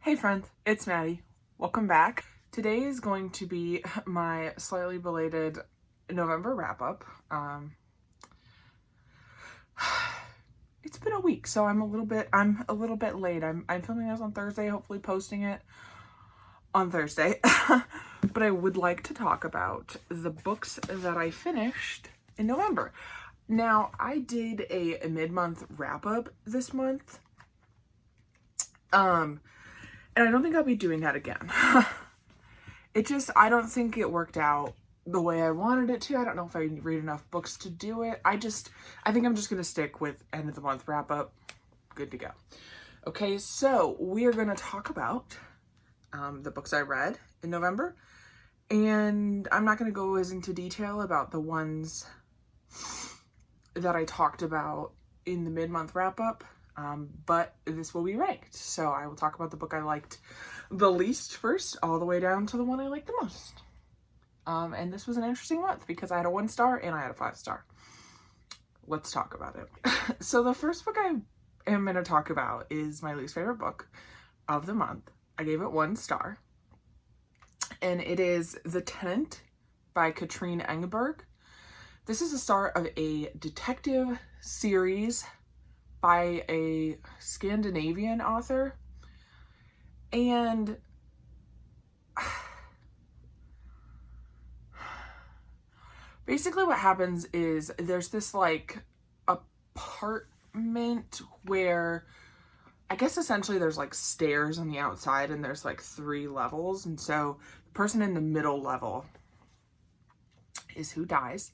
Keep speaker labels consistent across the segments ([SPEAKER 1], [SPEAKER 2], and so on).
[SPEAKER 1] Hey friend, it's Maddie. Welcome back. Today is going to be my slightly belated November wrap-up. It's been a week, so I'm a little bit late. I'm filming this on Thursday, hopefully posting it on Thursday. But I would like to talk about the books that I finished in November. Now, I did a mid-month wrap-up this month. And I don't think I'll be doing that again. I don't think it worked out the way I wanted it to. I don't know if I read enough books to do it. I think I'm just going to stick with end of the month wrap up. Good to go. Okay, so we are going to talk about the books I read in November. And I'm not going to go as into detail about the ones that I talked about in the mid-month wrap up. But this will be ranked. So I will talk about the book I liked the least first, all the way down to the one I liked the most. And this was an interesting month because I had a 1 star and I had a 5 star. Let's talk about it. So the first book I am going to talk about is my least favorite book of the month. I gave it 1 star. And it is The Tenant by Katrine Engberg. This is the start of a detective series by a Scandinavian author, and basically what happens is there's this like apartment where I guess essentially there's like stairs on the outside and there's like 3 levels, and so the person in the middle level is who dies.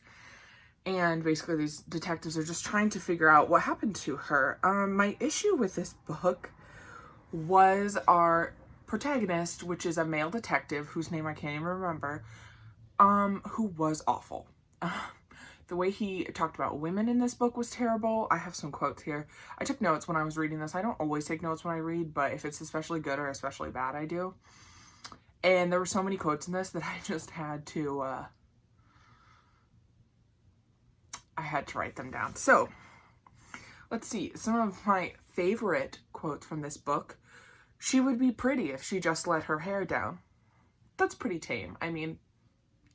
[SPEAKER 1] And basically these detectives are just trying to figure out what happened to her. My issue with this book was our protagonist, which is a male detective whose name I can't even remember, who was awful. The way he talked about women in this book was terrible. I have some quotes here. I took notes when I was reading this. I don't always take notes when I read, but if it's especially good or especially bad, I do. And there were so many quotes in this that I just had to... I had to write them down. So, let's see. Some of my favorite quotes from this book. She would be pretty if she just let her hair down. That's pretty tame. I mean,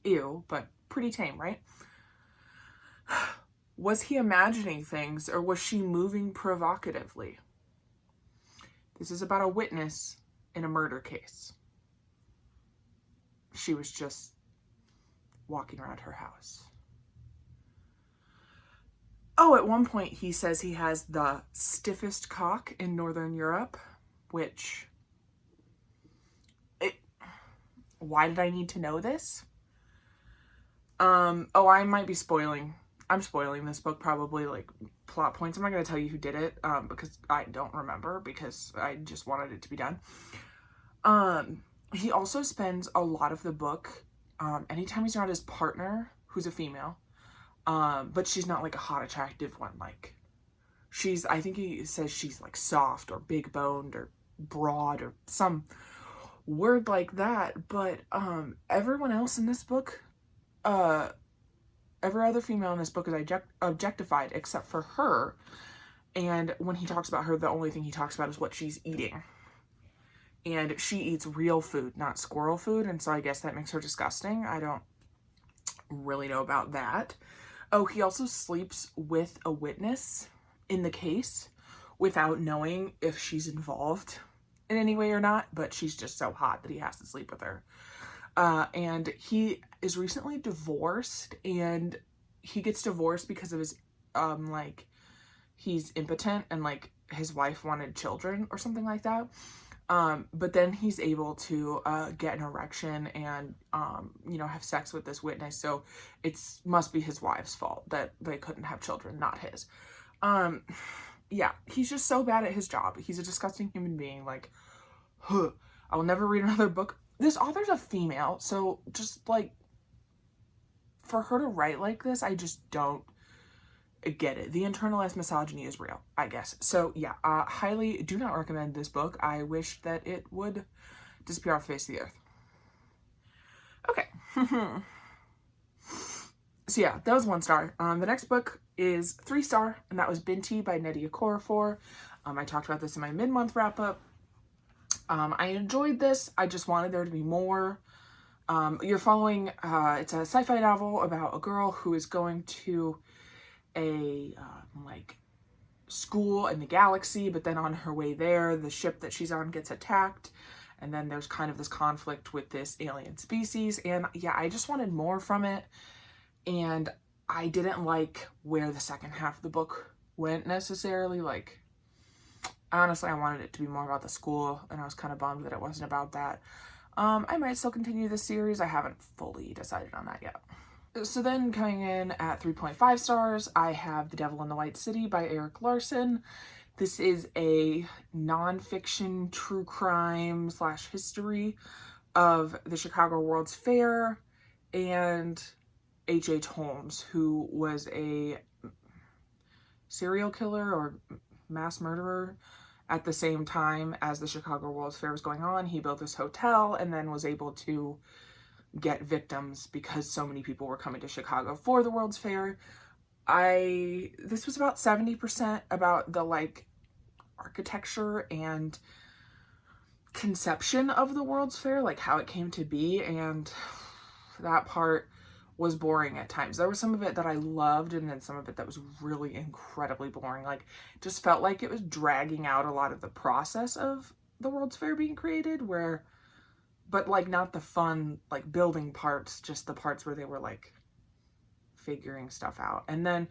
[SPEAKER 1] ew, but pretty tame, right? Was he imagining things or was she moving provocatively? This is about a witness in a murder case. She was just walking around her house. Oh, at one point he says he has the stiffest cock in Northern Europe, which... why did I need to know this? Oh, I might be spoiling. I'm spoiling this book, probably, like, plot points. I'm not going to tell you who did it, because I don't remember, because I just wanted it to be done. He also spends a lot of the book, anytime he's around his partner, who's a female, but she's not like a hot, attractive one. Like, I think he says she's like soft or big boned or broad or some word like that. But, everyone else in this book, every other female in this book is objectified except for her. And when he talks about her, the only thing he talks about is what she's eating. And she eats real food, not squirrel food. And so I guess that makes her disgusting. I don't really know about that. Oh, he also sleeps with a witness in the case without knowing if she's involved in any way or not, but she's just so hot that he has to sleep with her. And he is recently divorced, and he gets divorced because of his, he's impotent and, like, his wife wanted children or something like that. But then he's able to get an erection and, have sex with this witness. So must be his wife's fault that they couldn't have children, not his. Yeah, he's just so bad at his job. He's a disgusting human being. Like, I will never read another book. This author's a female, so just, like, for her to write like this, I just don't get it. The internalized misogyny is real, I guess. So yeah, highly do not recommend this book. I wish that it would disappear off the face of the earth. Okay. So yeah, that was 1 star. The next book is 3 star, and that was Binti by Nnedi Okorafor. I talked about this in my mid-month wrap-up. I enjoyed this. I just wanted there to be more. You're following, it's a sci-fi novel about a girl who is going to a like school in the galaxy, but then on her way there, the ship that she's on gets attacked, and then there's kind of this conflict with this alien species. And yeah, I just wanted more from it, and I didn't like where the second half of the book went necessarily. Like, honestly, I wanted it to be more about the school, and I was kind of bummed that it wasn't about that. I might still continue the series. I haven't fully decided on that yet. So then coming in at 3.5 stars, I have The Devil in the White City by Eric Larson. This is a nonfiction true crime / history of the Chicago World's Fair and H.H. Holmes, who was a serial killer or mass murderer at the same time as the Chicago World's Fair was going on. He built this hotel and then was able to get victims because so many people were coming to Chicago for the World's Fair. This was about 70% about the like architecture and conception of the World's Fair, like how it came to be, and that part was boring at times. There was some of it that I loved, and then some of it that was really incredibly boring. Like, just felt like it was dragging out a lot of the process of the World's Fair being created, but like not the fun, like building parts, just the parts where they were like figuring stuff out. And then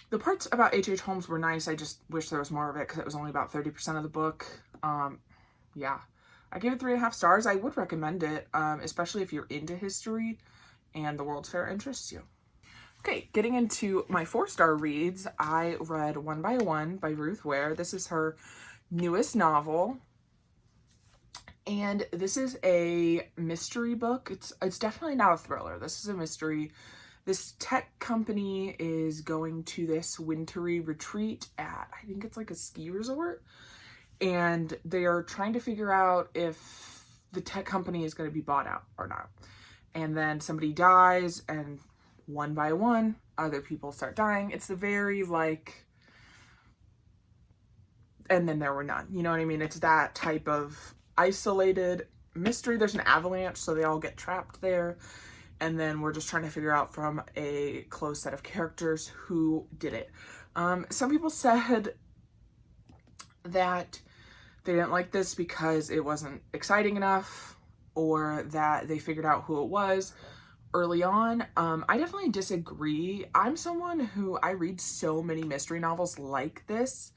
[SPEAKER 1] the parts about H.H. Holmes were nice. I just wish there was more of it because it was only about 30% of the book. Yeah, I gave it 3.5 stars. I would recommend it, especially if you're into history and the World's Fair interests you. Okay, getting into my 4-star reads, I read One by One by Ruth Ware. This is her newest novel, and this is a mystery book. It's definitely not a thriller. This is a mystery. This tech company is going to this wintry retreat at, I think it's like a ski resort, and they are trying to figure out if the tech company is going to be bought out or not. And then somebody dies, and one by one, other people start dying. It's a very like, and then there were none. You know what I mean? It's that type of isolated mystery. There's an avalanche, so they all get trapped there. And then we're just trying to figure out from a close set of characters who did it. Some people said that they didn't like this because it wasn't exciting enough, or that they figured out who it was early on. I definitely disagree. I'm someone who, I read so many mystery novels like this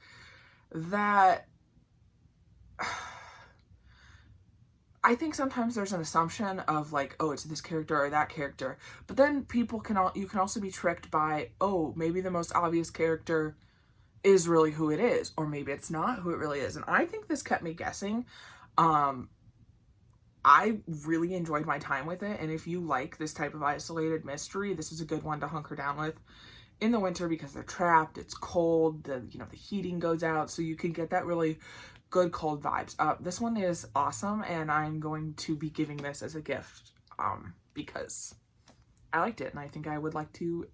[SPEAKER 1] that I think sometimes there's an assumption of like, oh, it's this character or that character. But then you can also be tricked by, oh, maybe the most obvious character is really who it is, or maybe it's not who it really is. And I think this kept me guessing. I really enjoyed my time with it, and if you like this type of isolated mystery, this is a good one to hunker down with in the winter because they're trapped, it's cold, the heating goes out, so you can get that really good cold vibes. This one is awesome, and I'm going to be giving this as a gift because I liked it, and I think I would like to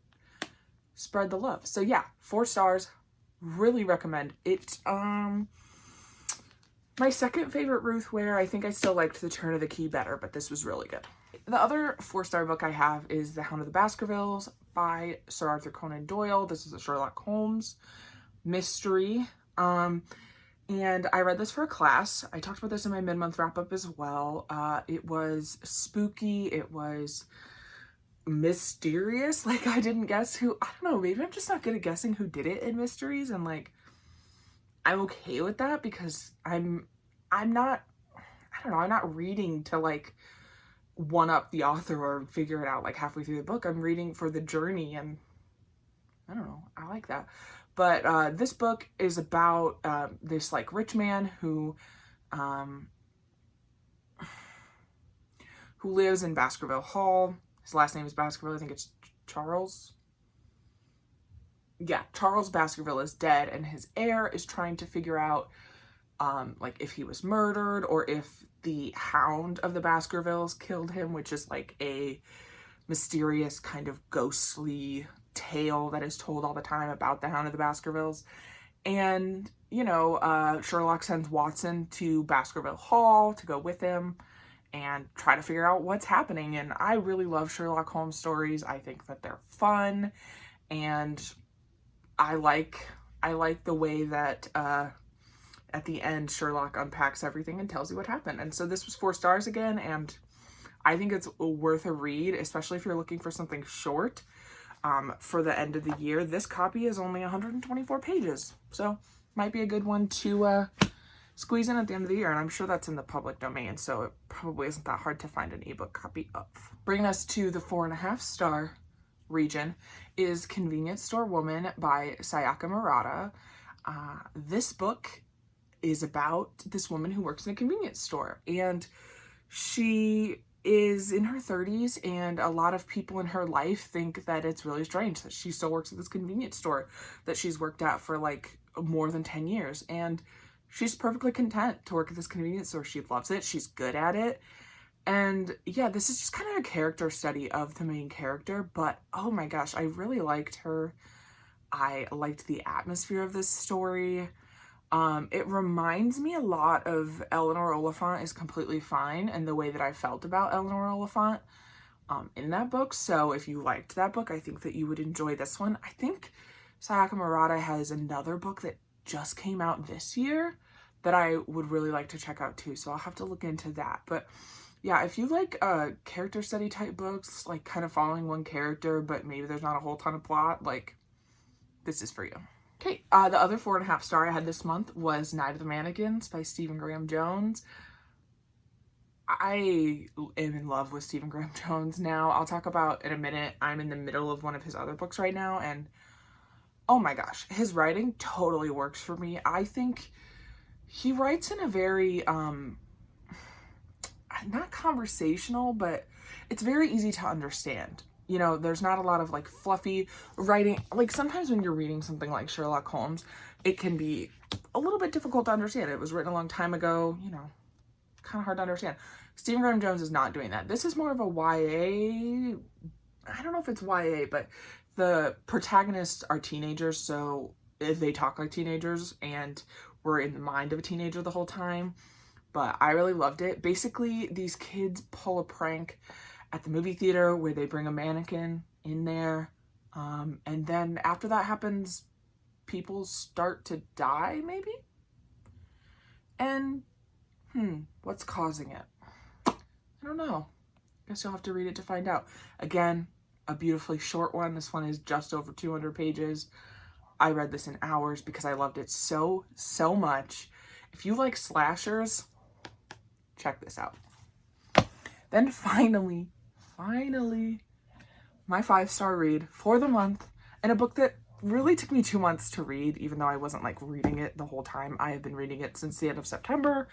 [SPEAKER 1] spread the love. So yeah, 4 stars, really recommend it. My second favorite Ruth Ware, I think I still liked The Turn of the Key better, but this was really good. The other 4-star book I have is The Hound of the Baskervilles by Sir Arthur Conan Doyle. This is a Sherlock Holmes mystery. And I read this for a class. I talked about this in my mid-month wrap-up as well. It was spooky. It was mysterious. Like, I didn't guess who, I don't know, maybe I'm just not good at guessing who did it in mysteries, and like, I'm okay with that because I'm not reading to like one up the author or figure it out like halfway through the book. I'm reading for the journey, and I don't know, I like that. But this book is about this like rich man who lives in Baskerville Hall. His last name is Baskerville. I think it's Charles. Yeah, Charles Baskerville is dead, and his heir is trying to figure out like if he was murdered or if the Hound of the Baskervilles killed him, which is like a mysterious kind of ghostly tale that is told all the time about the Hound of the Baskervilles. And you know, Sherlock sends Watson to Baskerville Hall to go with him and try to figure out what's happening. And I really love Sherlock Holmes stories. I think that they're fun, and I like the way that at the end Sherlock unpacks everything and tells you what happened. And so this was 4 stars again, and I think it's worth a read, especially if you're looking for something short for the end of the year. This copy is only 124 pages, so might be a good one to squeeze in at the end of the year, and I'm sure that's in the public domain, so it probably isn't that hard to find an ebook copy of. Bringing us to the 4.5 star region is Convenience Store Woman by Sayaka Murata. This book is about this woman who works in a convenience store, and she is in her 30s, and a lot of people in her life think that it's really strange that she still works at this convenience store that she's worked at for like more than 10 years. And she's perfectly content to work at this convenience store. She loves it. She's good at it. And yeah, this is just kind of a character study of the main character, but oh my gosh, I really liked her. I liked the atmosphere of this story. It reminds me a lot of Eleanor Oliphant is Completely Fine, and the way that I felt about Eleanor Oliphant in that book. So if you liked that book, I think that you would enjoy this one. I think Sayaka Murata has another book that just came out this year that I would really like to check out too, so I'll have to look into that. But yeah, if you like character study type books, like kind of following one character, but maybe there's not a whole ton of plot, like this is for you. Okay, the other 4.5 star I had this month was Night of the Mannequins by Stephen Graham Jones. I am in love with Stephen Graham Jones now. I'll talk about in a minute. I'm in the middle of one of his other books right now, and oh my gosh, his writing totally works for me. I think he writes in a very, not conversational, but it's very easy to understand. You know, there's not a lot of like fluffy writing. Like sometimes when you're reading something like Sherlock Holmes, it can be a little bit difficult to understand. It was written a long time ago, you know, kind of hard to understand. Stephen Graham Jones is not doing that. This is more of a YA. I don't know if it's YA, but the protagonists are teenagers, so they talk like teenagers and we're in the mind of a teenager the whole time. But I really loved it. Basically, these kids pull a prank at the movie theater where they bring a mannequin in there. And then after that happens, people start to die, maybe? And, what's causing it? I don't know. Guess you'll have to read it to find out. Again, a beautifully short one. This one is just over 200 pages. I read this in hours because I loved it so much. If you like slashers, check this out. Then finally, my 5-star read for the month, and a book that really took me 2 months to read, even though I wasn't like reading it the whole time. I have been reading it since the end of September.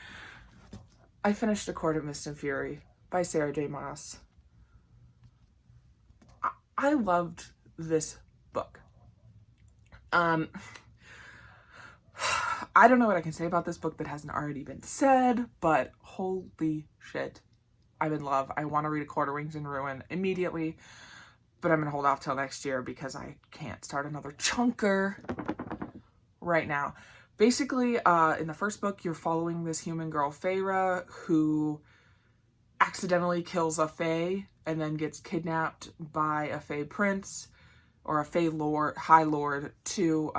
[SPEAKER 1] I finished A Court of Mist and Fury by Sarah J. Maas. I loved this book. I don't know what I can say about this book that hasn't already been said, but holy shit, I'm in love. I want to read A Court of Wings and Ruin immediately, but I'm going to hold off till next year because I can't start another chunker right now. Basically, in the first book, you're following this human girl, Feyre, who accidentally kills a Fae and then gets kidnapped by a Fae prince or a Fae lord, high lord to,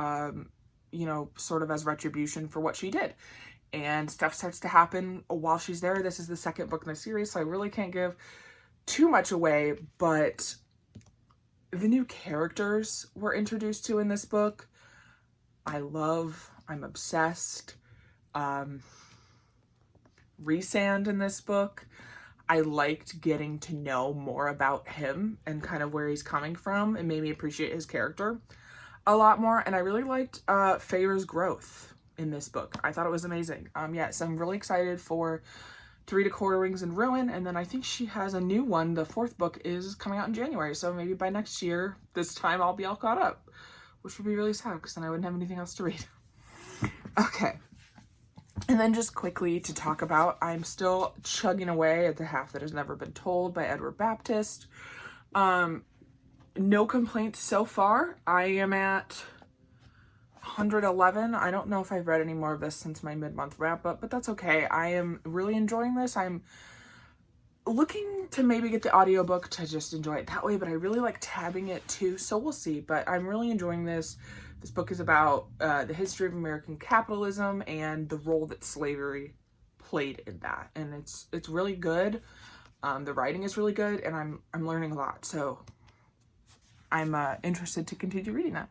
[SPEAKER 1] you know, sort of as retribution for what she did. And stuff starts to happen while she's there. This is the second book in the series, so I really can't give too much away, but the new characters we're introduced to in this book, I love. I'm obsessed. Rhysand in this book, I liked getting to know more about him and kind of where he's coming from. It made me appreciate his character a lot more, and I really liked Feyre's growth in this book. I thought it was amazing. So I'm really excited to read A Court of Wings and Ruin, and then I think she has a new one. The 4th book is coming out in January, so maybe by next year, this time I'll be all caught up, which would be really sad because then I wouldn't have anything else to read. Okay. And then just quickly to talk about, I'm still chugging away at The Half That Has Never Been Told by Edward Baptist. No complaints so far. I am at 111. I don't know if I've read any more of this since my mid-month wrap-up, but that's okay. I am really enjoying this. I'm looking to maybe get the audiobook to just enjoy it that way, but I really like tabbing it too, so we'll see. But I'm really enjoying this. This book is about the history of American capitalism and the role that slavery played in that, and it's really good. The writing is really good, and I'm learning a lot, so I'm interested to continue reading that.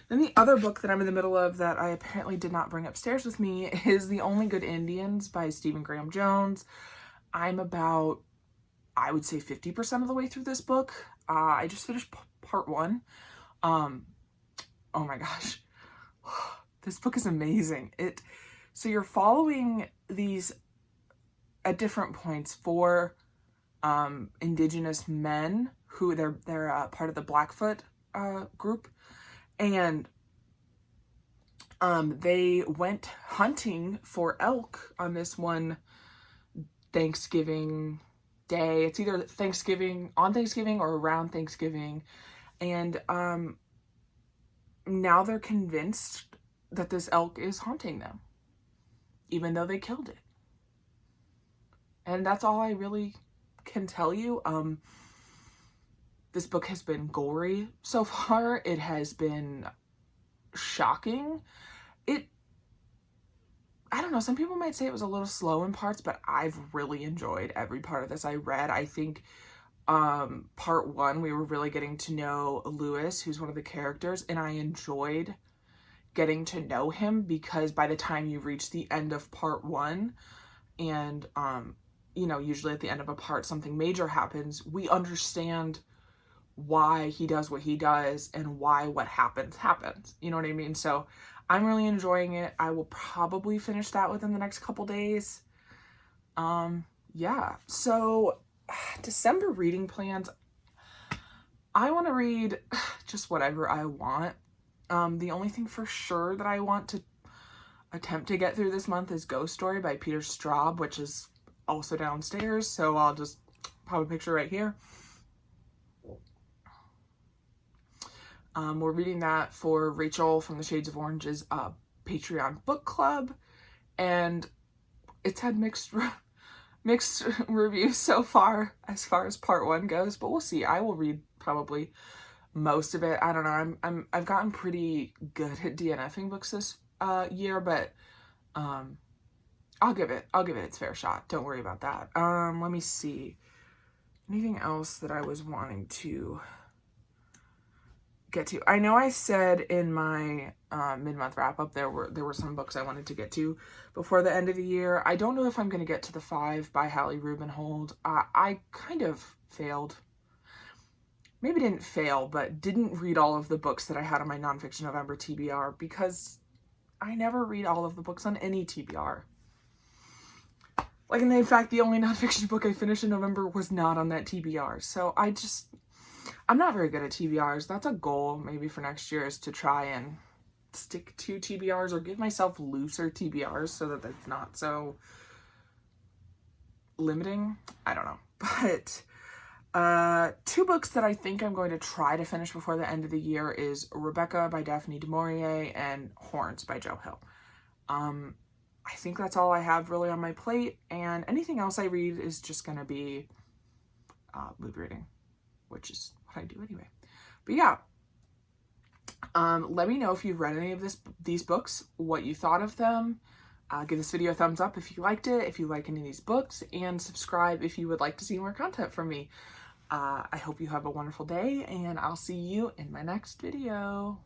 [SPEAKER 1] Then the other book that I'm in the middle of that I apparently did not bring upstairs with me is The Only Good Indians by Stephen Graham Jones. I'm about, I would say, 50% of the way through this book. I just finished part 1. Oh my gosh. This book is amazing. So you're following these, at different points, 4 indigenous men who they're part of the Blackfoot group, and they went hunting for elk on this one Thanksgiving day. It's either on Thanksgiving or around Thanksgiving, and now they're convinced that this elk is haunting them, even though they killed it. And that's all I really can tell you. This book has been gory so far. It has been shocking. I don't know, some people might say it was a little slow in parts, but I've really enjoyed every part of this I read. I think part 1, we were really getting to know Lewis, who's one of the characters, and I enjoyed getting to know him, because by the time you reach the end of part 1, and you know, usually at the end of a part something major happens, we understand why he does what he does and why what happens. You know what I mean? So I'm really enjoying it. I will probably finish that within the next couple days. Yeah. So December reading plans. I want to read just whatever I want. The only thing for sure that I want to attempt to get through this month is Ghost Story by Peter Straub, which is also downstairs. So I'll just pop a picture right here. We're reading that for Rachel from the Shades of Orange's Patreon book club, and it's had mixed reviews so far as part 1 goes, but we'll see. I will read probably most of it. I don't know. I've gotten pretty good at DNFing books this year, but I'll give it its fair shot. Don't worry about that. Let me see. Anything else that I was wanting to get to? I know I said in my mid-month wrap-up there were some books I wanted to get to before the end of the year. I don't know if I'm going to get to The Five by Hallie Rubenhold. I kind of failed. Maybe didn't fail, but didn't read all of the books that I had on my Nonfiction November TBR, because I never read all of the books on any TBR. Like, and in fact, the only nonfiction book I finished in November was not on that TBR. So I'm not very good at TBRs. That's a goal maybe for next year, is to try and stick to TBRs or give myself looser TBRs so that it's not so limiting. I don't know. But 2 books that I think I'm going to try to finish before the end of the year is Rebecca by Daphne du Maurier and Horns by Joe Hill. I think that's all I have really on my plate, and anything else I read is just going to be mood reading, which is what I do anyway. But yeah, let me know if you've read any of these books, what you thought of them. Give this video a thumbs up if you liked it, if you like any of these books, and subscribe if you would like to see more content from me. I hope you have a wonderful day, and I'll see you in my next video.